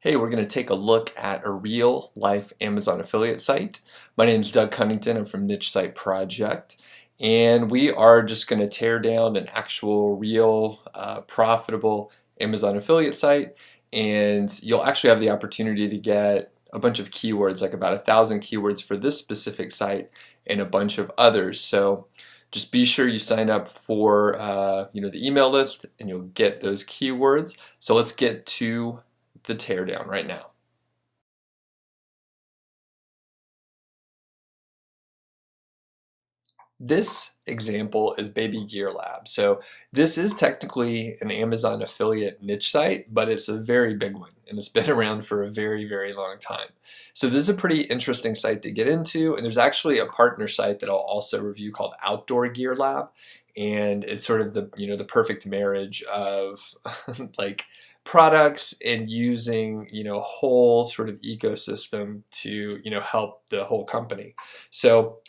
Hey, we're going to take a look at a real life Amazon affiliate site. My name is Doug Cunnington. I'm from Niche Site Project. And we are just going to tear down an actual real profitable Amazon affiliate site. And you'll actually have the opportunity to get a bunch of keywords, like about 1,000 keywords for this specific site and a bunch of others. So just be sure you sign up for the email list and you'll get those keywords. So let's get to the teardown right now. This example is Baby Gear Lab. So this is technically an Amazon affiliate niche site, but it's a very big one and it's been around for a very, very long time. So this is a pretty interesting site to get into, and there's actually a partner site that I'll also review called Outdoor Gear Lab, and it's sort of the perfect marriage of like products and using a whole sort of ecosystem to help the whole company. So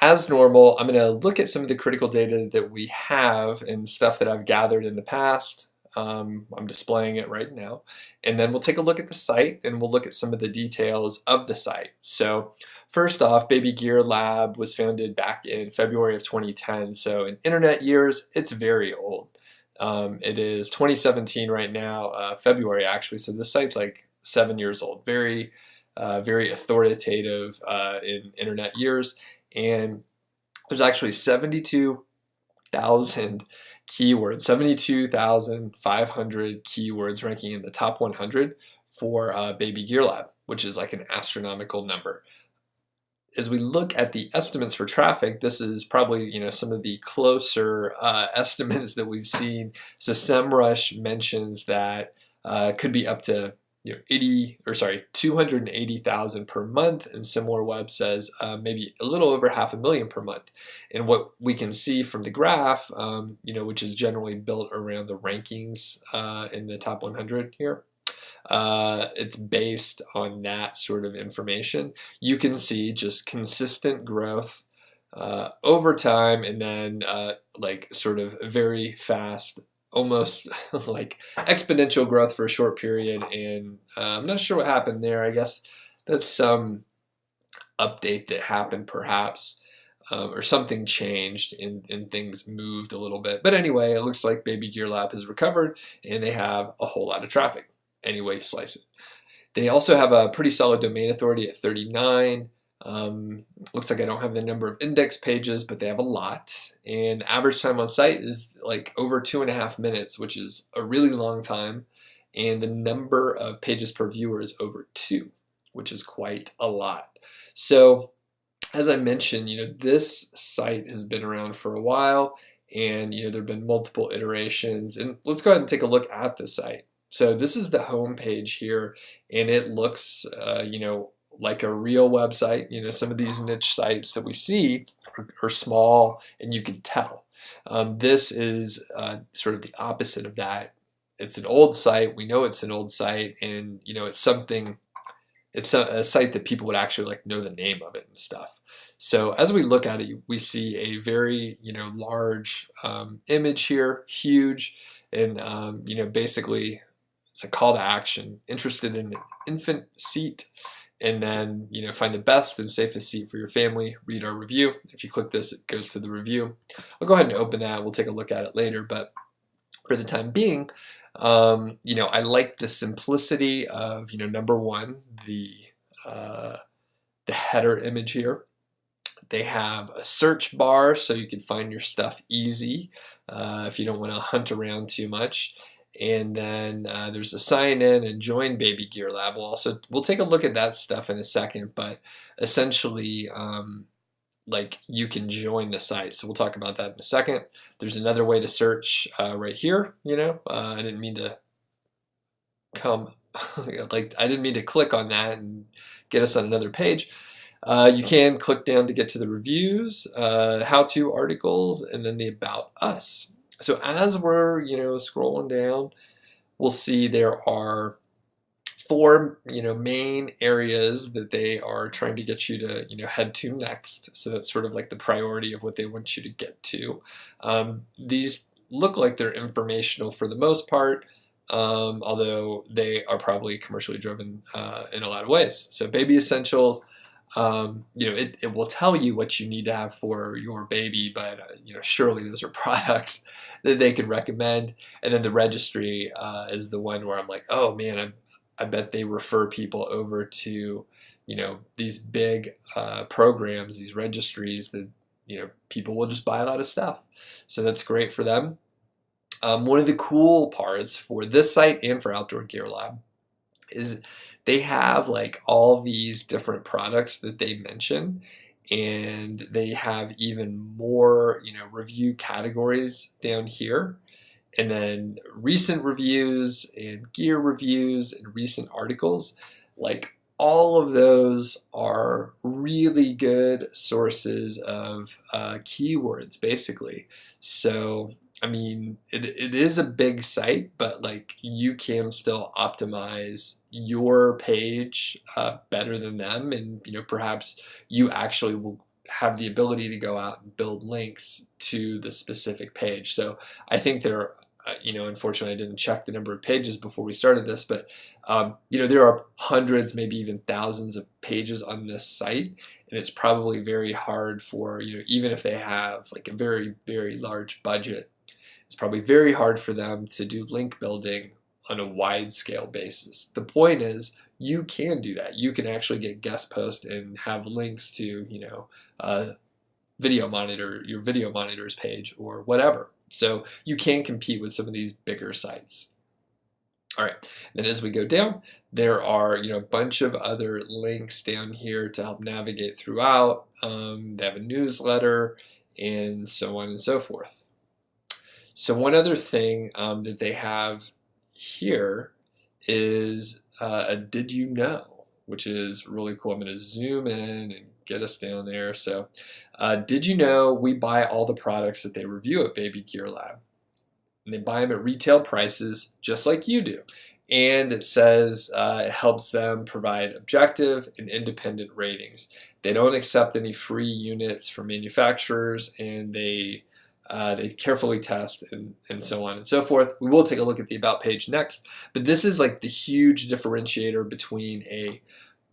as normal, I'm going to look at some of the critical data that we have and stuff that I've gathered in the past. I'm displaying it right now. And then we'll take a look at the site and we'll look at some of the details of the site. So first off, Baby Gear Lab was founded back in February of 2010. So in internet years, it's very old. It is 2017 right now, February actually. So this site's like 7 years old. Very, very authoritative in internet years. And there's actually 72,000 keywords, 72,500 keywords ranking in the top 100 for Baby Gear Lab, which is like an astronomical number. As we look at the estimates for traffic, this is probably some of the closer estimates that we've seen. So SEMrush mentions that could be up to 280,000 per month, and SimilarWeb says maybe a little over 500,000 per month. And what we can see from the graph, which is generally built around the rankings in the top 100 here, it's based on that sort of information. You can see just consistent growth over time, and then like sort of very fast, almost like exponential growth for a short period. And I'm not sure what happened there. I guess that's some update that happened perhaps, or something changed and things moved a little bit. But anyway, it looks like Baby Gear Lab has recovered and they have a whole lot of traffic. Anyway, you slice it. They also have a pretty solid domain authority at 39. Looks like I don't have the number of index pages, but they have a lot. And average time on site is like over 2.5 minutes, which is a really long time. And the number of pages per viewer is over 2, which is quite a lot. So as I mentioned, this site has been around for a while, and there have been multiple iterations. And let's go ahead and take a look at the site. So this is the home page here, and it looks, like a real website. Some of these niche sites that we see are small, and you can tell. This is sort of the opposite of that. It's an old site. We know it's an old site, and it's something. It's a site that people would actually like know the name of it and stuff. So as we look at it, we see a very large image here, huge, and basically it's a call to action. Interested in an infant seat? And then find the best and safest seat for your family. Read our review. If you click this, it goes to the review. I'll go ahead and open that. We'll take a look at it later, but for the time being, I like the simplicity of number one, the header image here. They have a search bar so you can find your stuff easy if you don't want to hunt around too much. And then there's a sign in and join Baby Gear Lab. We'll take a look at that stuff in a second, but essentially like you can join the site. So we'll talk about that in a second. There's another way to search right here. I didn't mean to I didn't mean to click on that and get us on another page. You can click down to get to the reviews, how-to articles, and then the About Us. So as we're scrolling down, we'll see there are 4 main areas that they are trying to get you to head to next. So that's sort of like the priority of what they want you to get to. These look like they're informational for the most part, although they are probably commercially driven in a lot of ways. So baby essentials, it will tell you what you need to have for your baby, but surely those are products that they could recommend. And then the registry is the one where I'm like, oh man, I bet they refer people over to these big programs, these registries that people will just buy a lot of stuff. So that's great for them. One of the cool parts for this site and for Outdoor Gear Lab is they have like all these different products that they mention, and they have even more review categories down here, and then recent reviews and gear reviews and recent articles. Like all of those are really good sources of keywords basically. So I mean, it is a big site, but like you can still optimize your page better than them, and perhaps you actually will have the ability to go out and build links to the specific page. So I think there, unfortunately, I didn't check the number of pages before we started this, but there are hundreds, maybe even thousands of pages on this site, and it's probably very hard for even if they have like a very, very large budget. It's probably very hard for them to do link building on a wide scale basis. The point is, you can do that. You can actually get guest posts and have links to, video monitor, your video monitors page or whatever. So you can compete with some of these bigger sites. All right, then as we go down, there are a bunch of other links down here to help navigate throughout. They have a newsletter and so on and so forth. So one other thing that they have here is a did you know, which is really cool. I'm going to zoom in and get us down there. So did you know we buy all the products that they review at Baby Gear Lab? And they buy them at retail prices just like you do. And it says it helps them provide objective and independent ratings. They don't accept any free units from manufacturers, and they carefully test and so on and so forth. We will take a look at the About page next, but this is like the huge differentiator between a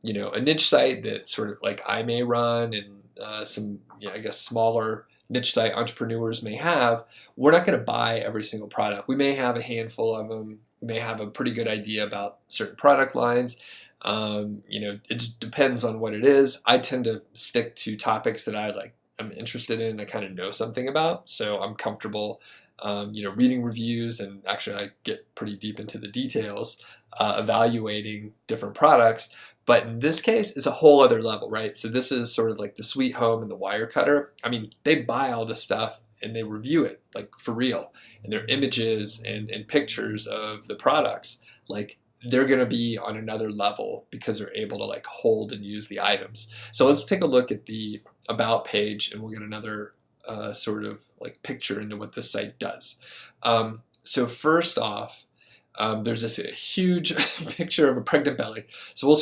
niche site that sort of like I may run and some I guess smaller niche site entrepreneurs may have. We're not going to buy every single product. We may have a handful of them. We may have a pretty good idea about certain product lines. It just depends on what it is. I tend to stick to topics that I'm interested in and I kind of know something about, so I'm comfortable reading reviews, and actually I get pretty deep into the details, evaluating different products. But in this case, it's a whole other level, right? So this is sort of like the Sweet Home and the Wirecutter. I mean, they buy all this stuff and they review it like for real, and their images and pictures of the products, like they're going to be on another level because they're able to like hold and use the items. So let's take a look at the About page, and we'll get another sort of like picture into what this site does. So first off, there's this huge picture of a pregnant belly. So we'll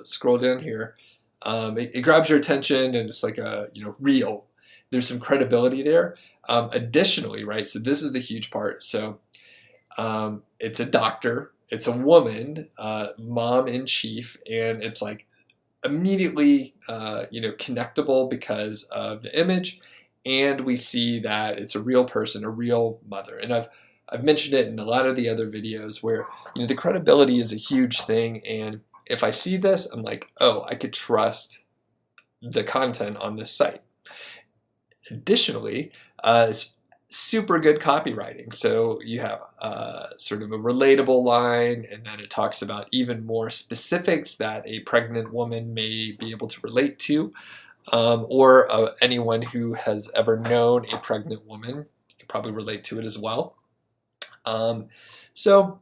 scroll down here. It grabs your attention, and it's like a real. There's some credibility there. Additionally, right? So this is the huge part. So it's a doctor. It's a woman, mom in chief, and it's like immediately connectable because of the image, and we see that it's a real person, a real mother. And I've mentioned it in a lot of the other videos where the credibility is a huge thing, and if I see this, I'm like, oh, I could trust the content on this site. Additionally, it's super good copywriting. So you have sort of a relatable line, and then it talks about even more specifics that a pregnant woman may be able to relate to, or anyone who has ever known a pregnant woman can probably relate to it as well. So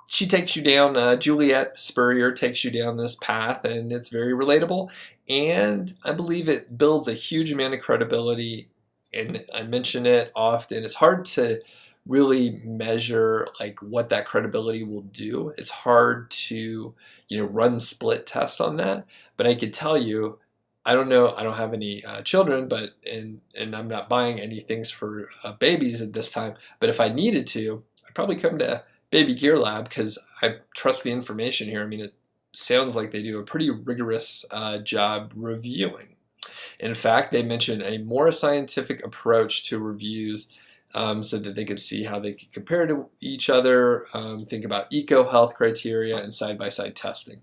she takes you down, Juliet Spurrier takes you down this path, and it's very relatable, and I believe it builds a huge amount of credibility. And I mention it often. It's hard to really measure like what that credibility will do. It's hard to run split test on that. But I could tell you, I don't know. I don't have any children, but and I'm not buying any things for babies at this time. But if I needed to, I probably come to Baby Gear Lab because I trust the information here. I mean, it sounds like they do a pretty rigorous job reviewing. In fact, they mention a more scientific approach to reviews so that they could see how they could compare to each other, think about eco-health criteria, and side-by-side testing.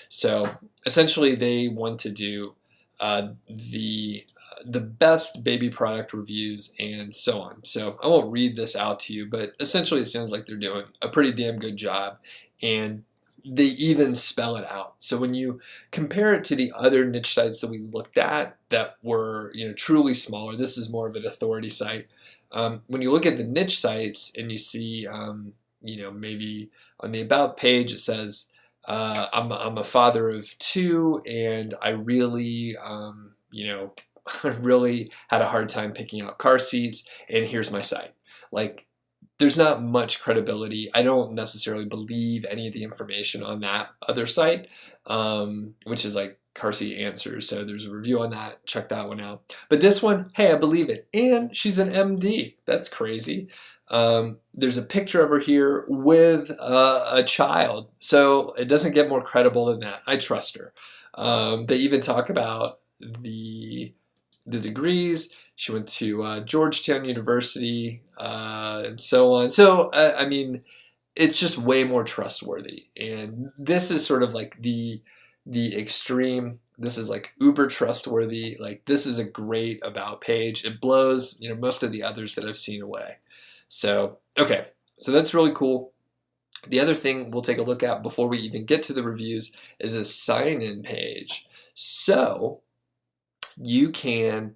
So essentially, they want to do the best baby product reviews and so on. So I won't read this out to you, but essentially it sounds like they're doing a pretty damn good job, and they even spell it out. So when you compare it to the other niche sites that we looked at that were, truly smaller, this is more of an authority site. When you look at the niche sites and you see, maybe on the about page it says, I'm a father of two, and I really, I really had a hard time picking out car seats, and here's my site. Like, there's not much credibility. I don't necessarily believe any of the information on that other site, which is like Car Seat Answers. So there's a review on that. Check that one out. But this one, hey, I believe it. And she's an MD. That's crazy. There's a picture of her here with a child. So it doesn't get more credible than that. I trust her. They even talk about the degrees. She went to Georgetown University and so on. So, I mean, it's just way more trustworthy. And this is sort of like the extreme. This is like uber trustworthy. Like, this is a great about page. It blows, most of the others that I've seen away. So, okay. So that's really cool. The other thing we'll take a look at before we even get to the reviews is a sign-in page. So you can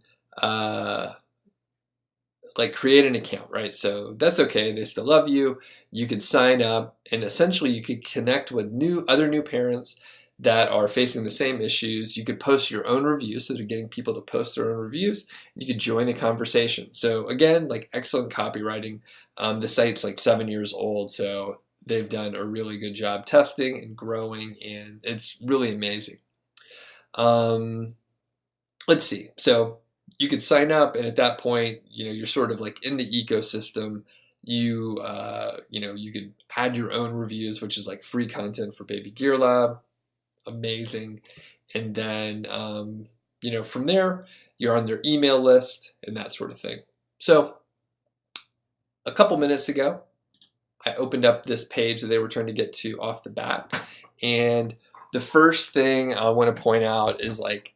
like create an account, right? So that's okay. They still love you. You could sign up, and essentially you could connect with other new parents that are facing the same issues. You could post your own reviews, so they're getting people to post their own reviews. You could join the conversation. So again, like excellent copywriting. The site's like 7 years old, so they've done a really good job testing and growing, and it's really amazing. Let's see. So you could sign up, and at that point, you're sort of like in the ecosystem. You could add your own reviews, which is like free content for Baby Gear Lab. Amazing. And then, from there, you're on their email list and that sort of thing. So a couple minutes ago, I opened up this page that they were trying to get to off the bat. And the first thing I want to point out is like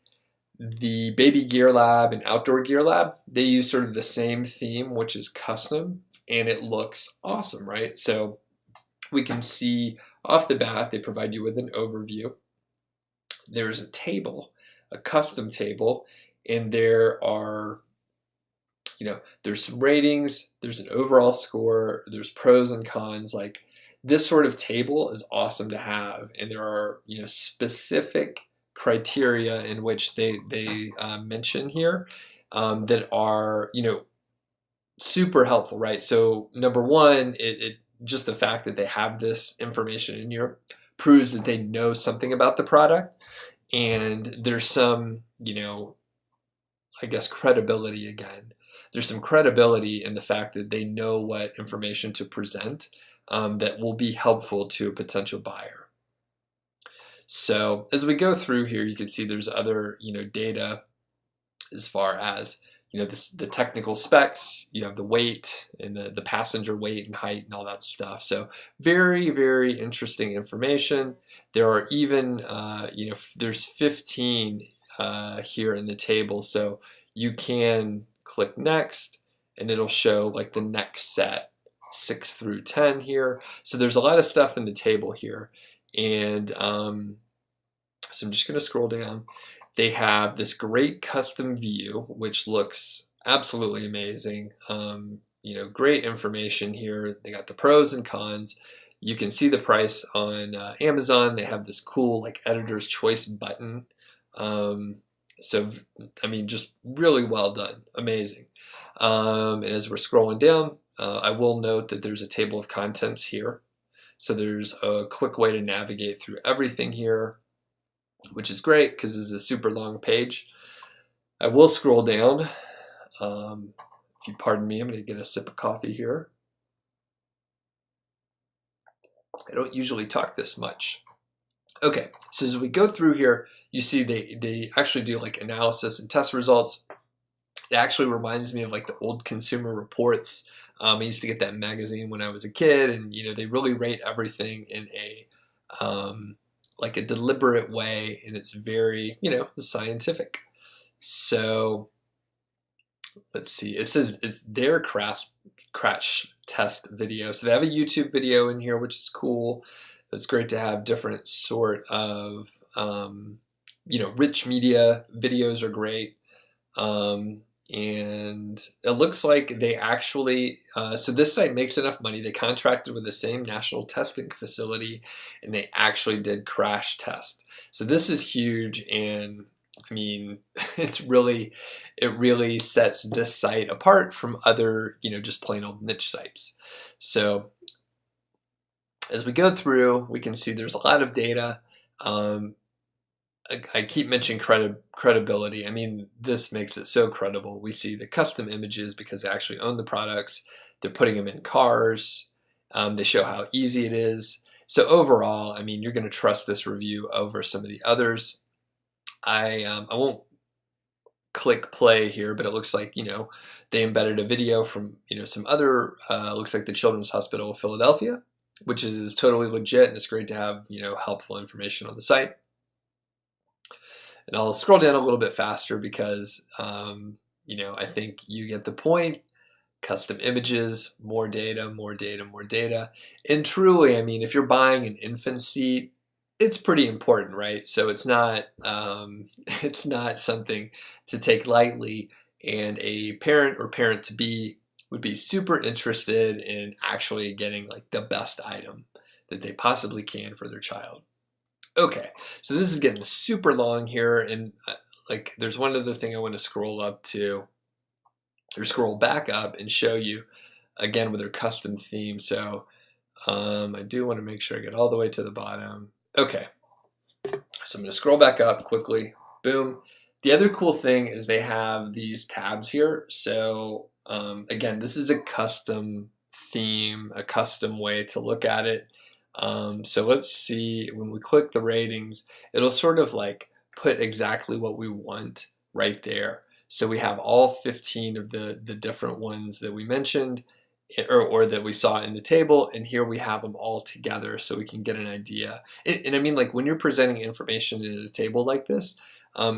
the Baby Gear Lab and Outdoor Gear Lab, they use sort of the same theme, which is custom, and it looks awesome, right? So we can see off the bat, they provide you with an overview. There's a table, a custom table, and there are, there's some ratings, there's an overall score, there's pros and cons. Like, this sort of table is awesome to have, and there are, specific criteria in which they mention here that are, super helpful, right? So number one, it just the fact that they have this information in here proves that they know something about the product. And there's some, I guess credibility again. There's some credibility in the fact that they know what information to present that will be helpful to a potential buyer. So as we go through here, you can see there's other, data as far as, the technical specs. You have the weight and the passenger weight and height and all that stuff. So very, very interesting information. There are even, there's 15 here in the table. So you can click next and it'll show like the next set, 6 through 10 here. So there's a lot of stuff in the table here. And so I'm just going to scroll down. They have this great custom view, which looks absolutely amazing. Great information here. They got the pros and cons. You can see the price on Amazon. They have this cool like editor's choice button. So, I mean, just really well done. Amazing. And as we're scrolling down, I will note that there's a table of contents here. So there's a quick way to navigate through everything here, which is great because this is a super long page. I will scroll down. If you pardon me, I'm going to get a sip of coffee here. I don't usually talk this much. Okay, so as we go through here, you see they actually do like analysis and test results. It actually reminds me of like the old Consumer Reports. I used to get that magazine when I was a kid, and they really rate everything in a like a deliberate way, and it's very scientific. So let's see. It says it's their crash test video. So they have a YouTube video in here, which is cool. It's great to have different sort of rich media. Videos are great. And it looks like they actually, so this site makes enough money. They contracted with the same national testing facility, and they actually did crash test. So this is huge, and I mean, it really sets this site apart from other, just plain old niche sites. So as we go through, we can see there's a lot of data. I keep mentioning credibility. I mean, this makes it so credible. We see the custom images because they actually own the products. They're putting them in cars. They show how easy it is. So overall, I mean, you're going to trust this review over some of the others. I won't click play here, but it looks like, they embedded a video from, some other, looks like the Children's Hospital of Philadelphia, which is totally legit, and it's great to have, helpful information on the site. And I'll scroll down a little bit faster because, I think you get the point. Custom images, more data, more data, more data. And truly, I mean, if you're buying an infant seat, it's pretty important, right? So it's not something to take lightly. And a parent or parent-to-be would be super interested in actually getting like the best item that they possibly can for their child. Okay, so this is getting super long here, and like there's one other thing I want to scroll up to, or scroll back up and show you again with their custom theme. So I do want to make sure I get all the way to the bottom. Okay, so I'm going to scroll back up quickly. Boom. The other cool thing is they have these tabs here. So again, this is a custom theme, a custom way to look at it. So let's see, when we click the ratings, it'll sort of like put exactly what we want right there. So we have all 15 of the different ones that we mentioned or that we saw in the table, and here we have them all together so we can get an idea. And I mean, like when you're presenting information in a table like this,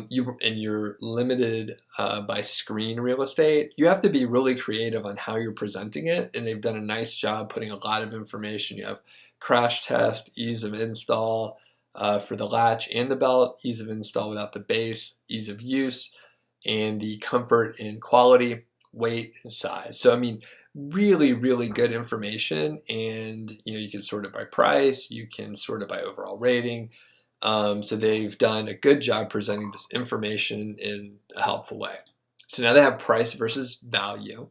you're limited by screen real estate, you have to be really creative on how you're presenting it, and they've done a nice job putting a lot of information. You have crash test, ease of install for the latch and the belt, ease of install without the base, ease of use, and the comfort and quality, weight and size. So I mean, really, really good information, and you can sort it by price, you can sort it by overall rating. So they've done a good job presenting this information in a helpful way. So now they have price versus value,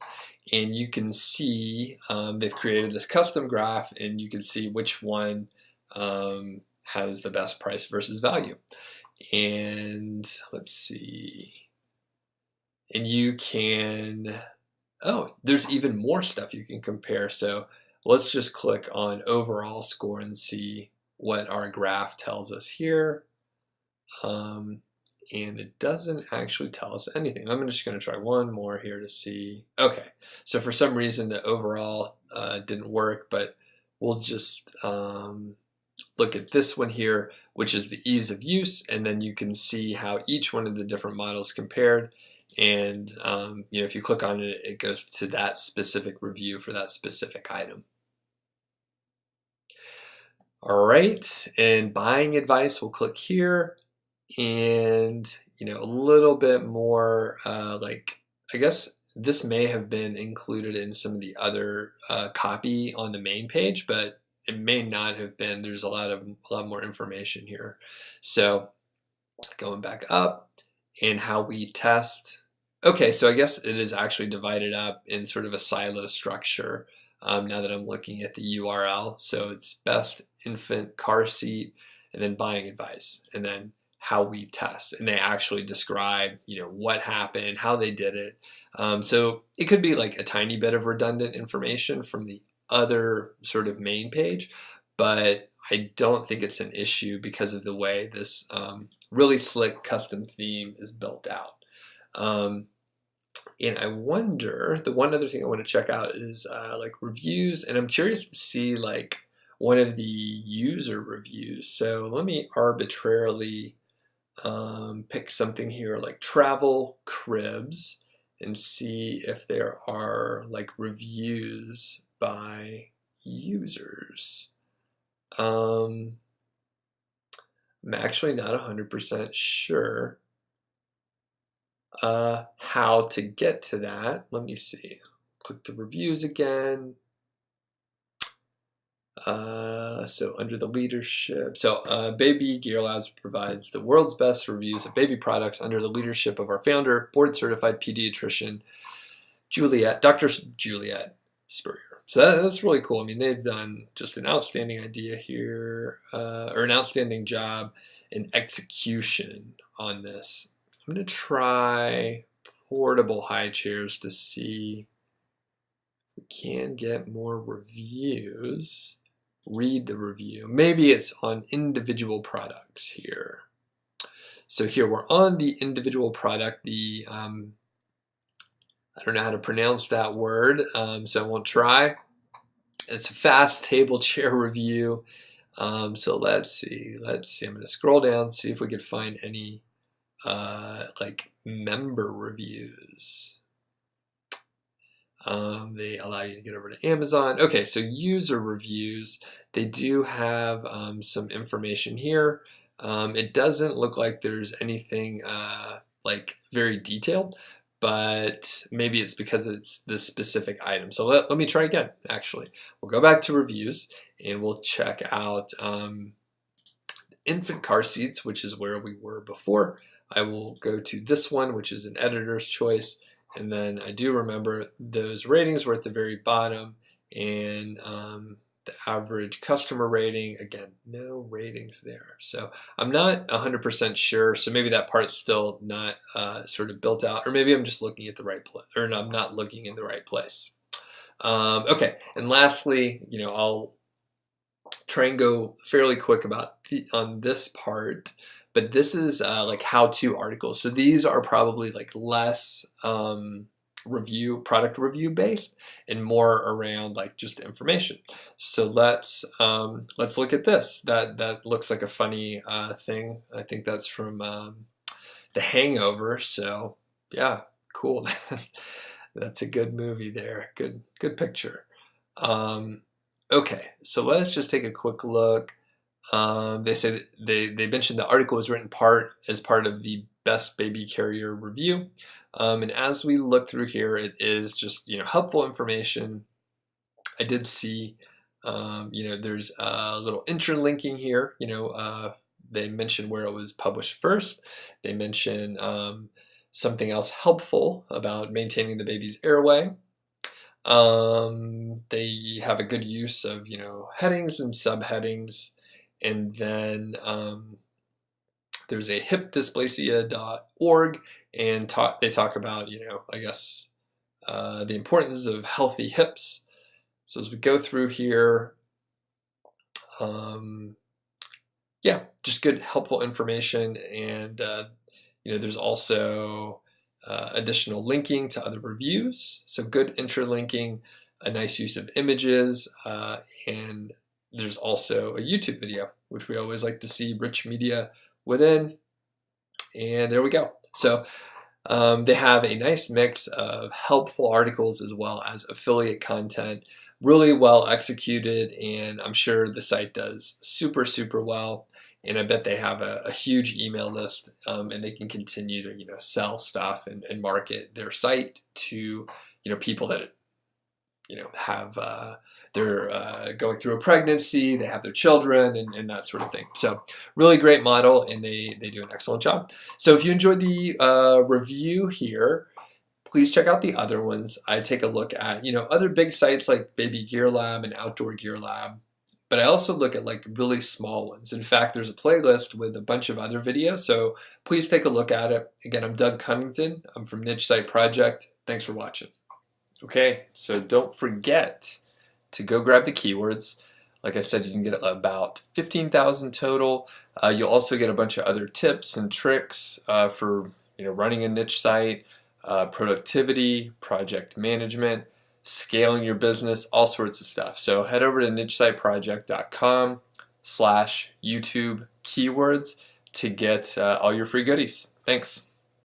and you can see they've created this custom graph, and you can see which one has the best price versus value. And let's see, and you can, oh, there's even more stuff you can compare. So let's just click on overall score and see what our graph tells us here. And it doesn't actually tell us anything. I'm just going to try one more here to see. Okay, so for some reason the overall didn't work, but we'll just look at this one here, which is the ease of use, and then you can see how each one of the different models compared. And if you click on it, it goes to that specific review for that specific item. All right, and buying advice, we'll click here, and a little bit more like, I guess this may have been included in some of the other copy on the main page, but it may not have been. There's a lot more information here. So going back up, and how we test. Okay, so I guess it is actually divided up in sort of a silo structure. Now that I'm looking at the URL, so it's best infant car seat, and then buying advice, and then how we test, and they actually describe what happened, how they did it. So it could be like a tiny bit of redundant information from the other sort of main page, but I don't think it's an issue because of the way this really slick custom theme is built out. And I wonder, the one other thing I want to check out is like reviews, and I'm curious to see like one of the user reviews. So let me arbitrarily pick something here like travel cribs and see if there are like reviews by users. I'm actually not 100% sure how to get to that. Let me see. Click the reviews again. So under the leadership, Baby Gear Labs provides the world's best reviews of baby products under the leadership of our founder, board-certified pediatrician, Dr. Juliet Spurrier. So that's really cool. I mean, they've done just an outstanding idea here, or an outstanding job in execution on this. I'm going to try portable high chairs to see if we can get more reviews. Read the review. Maybe it's on individual products here. So here we're on the individual product, the I don't know how to pronounce that word, so I won't try. It's a fast table chair review. So let's see. I'm going to scroll down, see if we could find any like member reviews. They allow you to get over to Amazon. Okay, so user reviews. They do have some information here. It doesn't look like there's anything like very detailed, but maybe it's because it's this specific item. So let me try again, actually. We'll go back to reviews and we'll check out infant car seats, which is where we were before. I will go to this one, which is an editor's choice. And then I do remember those ratings were at the very bottom, and the average customer rating, again, no ratings there. So I'm not 100% sure. So maybe that part's still not sort of built out, or maybe I'm just looking at the right place, or no, I'm not looking in the right place. Okay, and lastly, I'll try and go fairly quick on this part. But this is like how-to articles. So these are probably like less product review based and more around like just information. So let's look at this. That looks like a funny thing. I think that's from The Hangover. So yeah, cool. That's a good movie there. Good picture. Okay, so let's just take a quick look. They say they mentioned the article was written as part of the Best Baby Carrier review, and as we look through here, it is just helpful information. I did see there's a little interlinking here. They mention where it was published first. They mention something else helpful about maintaining the baby's airway. They have a good use of headings and subheadings. And then there's a hipdysplasia.org, and they talk about, I guess, the importance of healthy hips. So as we go through here, yeah, just good, helpful information. And, there's also additional linking to other reviews. So good interlinking, a nice use of images, and there's also a YouTube video, which we always like to see rich media within. And there we go. So they have a nice mix of helpful articles as well as affiliate content, really well executed. And I'm sure the site does super, super well. And I bet they have a huge email list, and they can continue to, sell stuff and market their site to, people that, have, they're going through a pregnancy, they have their children, and that sort of thing. So really great model, and they do an excellent job. So if you enjoyed the review here, please check out the other ones. I take a look at, other big sites like Baby Gear Lab and Outdoor Gear Lab, but I also look at like really small ones. In fact, there's a playlist with a bunch of other videos, so please take a look at it. Again, I'm Doug Cunnington. I'm from Niche Site Project. Thanks for watching. Okay, so don't forget to go grab the keywords. Like I said, you can get about 15,000 total. You'll also get a bunch of other tips and tricks for running a niche site, productivity, project management, scaling your business, all sorts of stuff. So head over to nichesiteproject.com/YouTube keywords to get all your free goodies. Thanks.